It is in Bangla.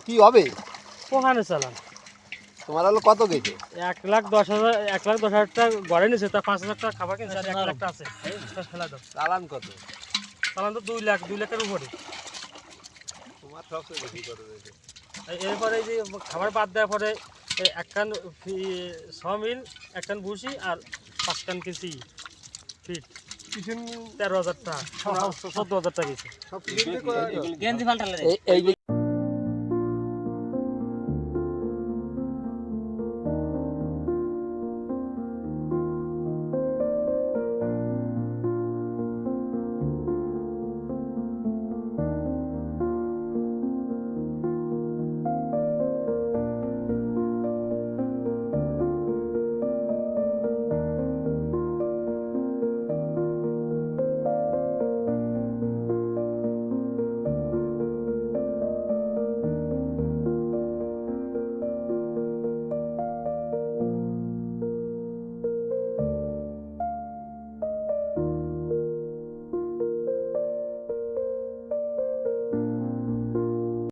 কি হবে? ওখানে চালান তোমার হলো কত গেছে? 1,10,000 1,10,000 টাকা গড়ে নিছে, তা 5,000 টাকা খাবার কিনছে, আর 1 লাখ টাকা আছে। ফেলা দাও। চালান কত? চালান তো 2 লাখের উপরে। তোমার সবচেয়ে বেশি কত গেছে? এরপরে এই যে খাবার বাদ দেওয়ার পরে এক কান সমিল, এক কান ভুসি আর 5 কান কিনছি ফিট, 13,000 টাকা, 14,000 টাকা গেছে। এই